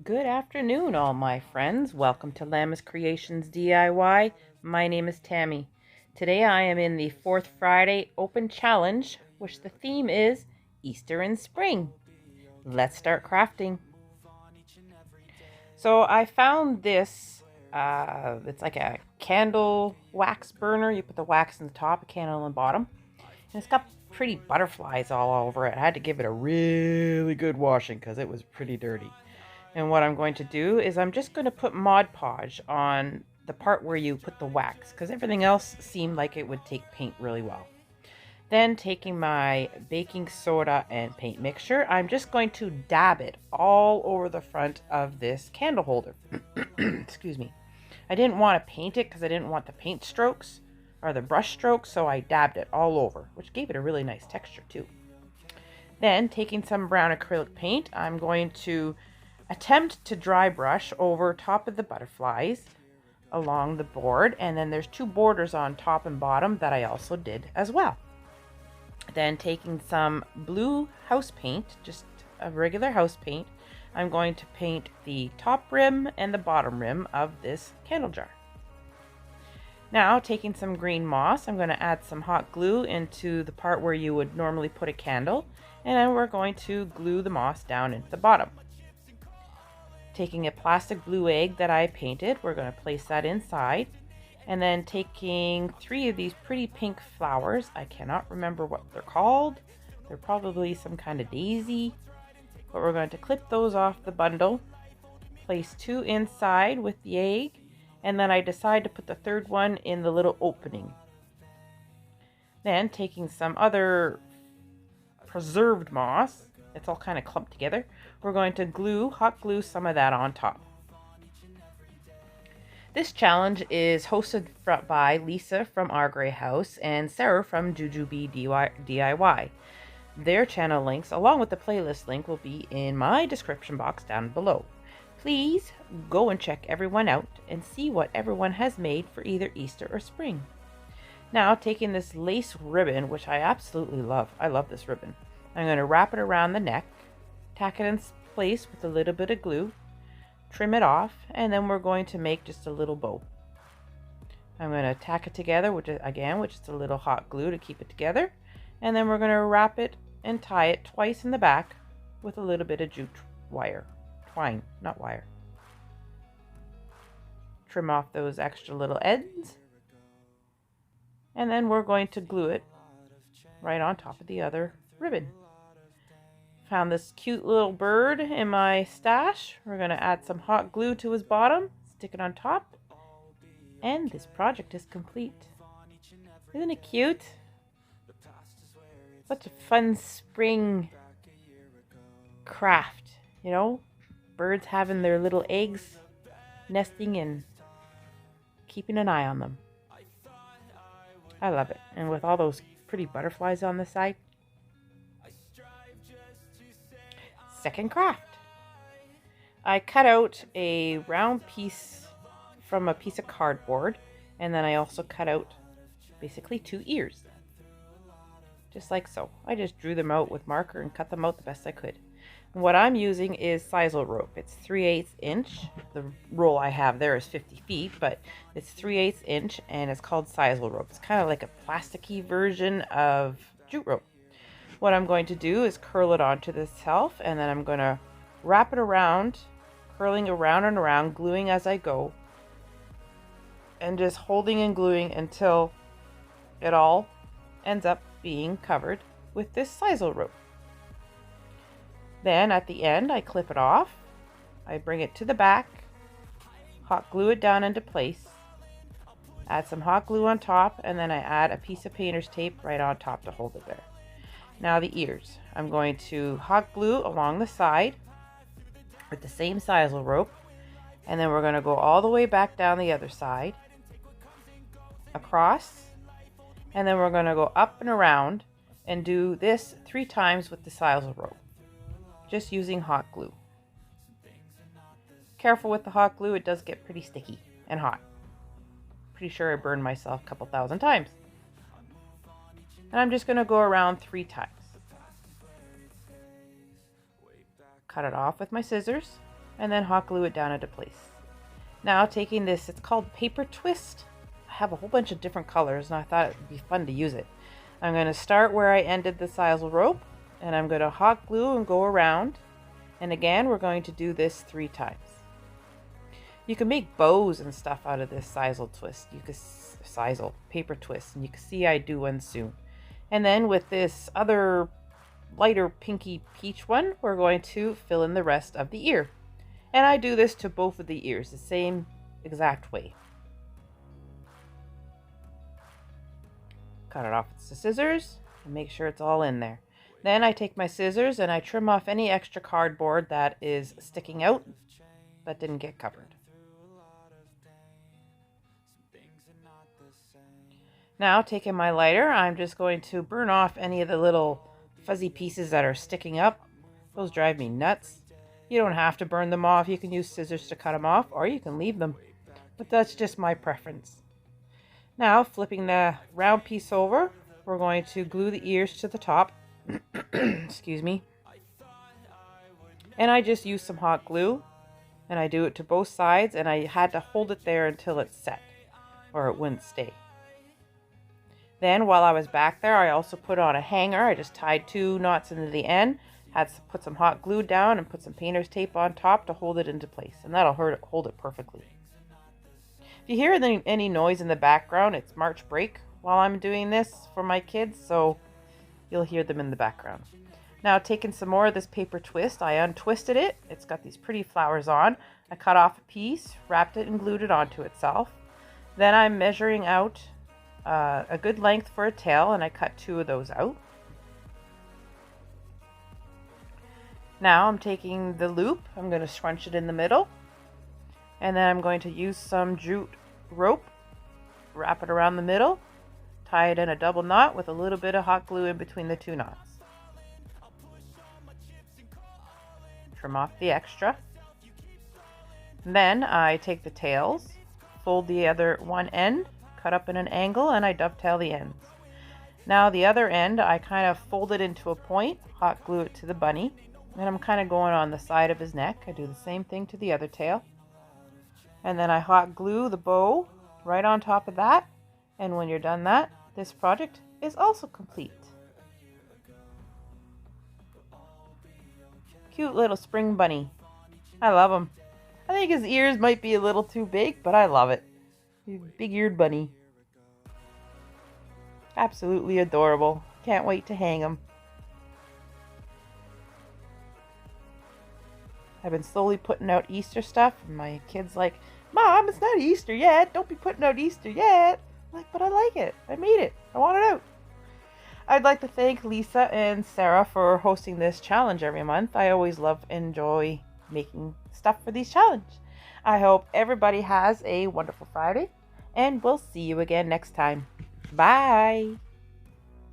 Good afternoon, all my friends. Welcome to Llamas Creations DIY. My name is Tammy. Today I am in the Fourth Friday Open Challenge, which the theme is Easter in Spring. Let's start crafting. So I found this, it's like a candle wax burner. You put the wax in the top, a candle on the bottom. And it's got pretty butterflies all over it. I had to give it a really good washing because it was pretty dirty. And what I'm going to do is I'm just going to put Mod Podge on the part where you put the wax, because everything else seemed like it would take paint really well. Then taking my baking soda and paint mixture, I'm just going to dab it all over the front of this candle holder. Excuse me. I didn't want to paint it because I didn't want the paint strokes or the brush strokes, so I dabbed it all over, which gave it a really nice texture too. Then taking some brown acrylic paint, I'm going to attempt to dry brush over top of the butterflies along the board, and then there's two borders on top and bottom that I also did as well. Then taking some blue house paint, just a regular house paint, I'm going to paint the top rim and the bottom rim of this candle jar. Now taking some green moss, I'm going to add some hot glue into the part where you would normally put a candle, and then we're going to glue the moss down into the bottom. Taking a plastic blue egg that I painted, we're going to place that inside. And then taking 3 of these pretty pink flowers. I cannot remember what they're called. They're probably some kind of daisy. But we're going to clip those off the bundle. Place 2 inside with the egg. And then I decide to put the 3rd one in the little opening. Then taking some other preserved moss. It's all kind of clumped together. We're going to hot glue some of that on top. This challenge is hosted by Lisa from Our Grey House and Sarah from Jujubee DIY. Their channel links, along with the playlist link, will be in my description box down below. Please go and check everyone out and see what everyone has made for either Easter or spring. Now, taking this lace ribbon, which I absolutely love. I love this ribbon. I'm going to wrap it around the neck, tack it in place with a little bit of glue, trim it off, and then we're going to make just a little bow. I'm going to tack it together, which is a little hot glue to keep it together, and then we're going to wrap it and tie it twice in the back with a little bit of jute wire. Twine, not wire. Trim off those extra little ends, and then we're going to glue it right on top of the other ribbon. Found this cute little bird in my stash. We're going to add some hot glue to his bottom, stick it on top, and this project is complete. Isn't it cute? Such a fun spring craft, you know? Birds having their little eggs, nesting and keeping an eye on them. I love it. And with all those pretty butterflies on the side. Second craft. I cut out a round piece from a piece of cardboard, and then I also cut out basically 2 ears. Just like so. I just drew them out with marker and cut them out the best I could. And what I'm using is sisal rope. It's 3/8 inch. The roll I have there is 50 feet, but it's 3/8 inch and it's called sisal rope. It's kind of like a plasticky version of jute rope. What I'm going to do is curl it onto this shelf, and then I'm going to wrap it around, curling around and around, gluing as I go, and just holding and gluing until it all ends up being covered with this sisal rope. Then at the end, I clip it off, I bring it to the back, hot glue it down into place, add some hot glue on top, and then I add a piece of painter's tape right on top to hold it there. Now the ears. I'm going to hot glue along the side with the same sisal rope, and then we're going to go all the way back down the other side, across, and then we're going to go up and around and do this 3 times with the sisal rope, just using hot glue. Careful with the hot glue, it does get pretty sticky and hot. Pretty sure I burned myself a couple thousand times. And I'm just going to go around 3 times. Cut it off with my scissors. and then hot glue it down into place. Now taking this, it's called paper twist. I have a whole bunch of different colors and I thought it would be fun to use it. I'm going to start where I ended the sisal rope, and I'm going to hot glue and go around. And again, we're going to do this 3 times. You can make bows and stuff out of this sisal twist. You can sisal paper twist, and you can see I do one soon. And then with this other lighter pinky peach one, we're going to fill in the rest of the ear. And I do this to both of the ears the same exact way. Cut it off with the scissors and make sure it's all in there. Then I take my scissors and I trim off any extra cardboard that is sticking out that didn't get covered. Now taking my lighter, I'm just going to burn off any of the little fuzzy pieces that are sticking up. Those drive me nuts. You don't have to burn them off. You can use scissors to cut them off, or you can leave them. But that's just my preference. Now, flipping the round piece over, we're going to glue the ears to the top. Excuse me. And I just use some hot glue, and I do it to both sides, and I had to hold it there until it's set, or it wouldn't stay. Then, while I was back there, I also put on a hanger. I just tied 2 knots into the end, had to put some hot glue down, and put some painter's tape on top to hold it into place, and that'll hold it perfectly. If you hear any noise in the background, it's March break while I'm doing this for my kids, so you'll hear them in the background. Now, taking some more of this paper twist, I untwisted it. It's got these pretty flowers on. I cut off a piece, wrapped it, and glued it onto itself. Then I'm measuring out a good length for a tail, and I cut 2 of those out. Now I'm taking the loop, I'm going to scrunch it in the middle, and then I'm going to use some jute rope, wrap it around the middle, tie it in a double knot with a little bit of hot glue in between the 2 knots. Trim off the extra. Then I take the tails, fold the other one end, cut up in an angle, and I dovetail the ends. Now the other end, I kind of fold it into a point, hot glue it to the bunny, and I'm kind of going on the side of his neck. I do the same thing to the other tail. And then I hot glue the bow right on top of that. And when you're done that, this project is also complete. Cute little spring bunny. I love him. I think his ears might be a little too big, but I love it. He's a big-eared bunny. Absolutely adorable. Can't wait to hang him. I've been slowly putting out Easter stuff, and my kid's like, "Mom, it's not Easter yet. Don't be putting out Easter yet." I'm like, but I like it. I made it. I want it out. I'd like to thank Lisa and Sarah for hosting this challenge every month. I always enjoy making stuff for these challenges. I hope everybody has a wonderful Friday, and we'll see you again next time. Bye.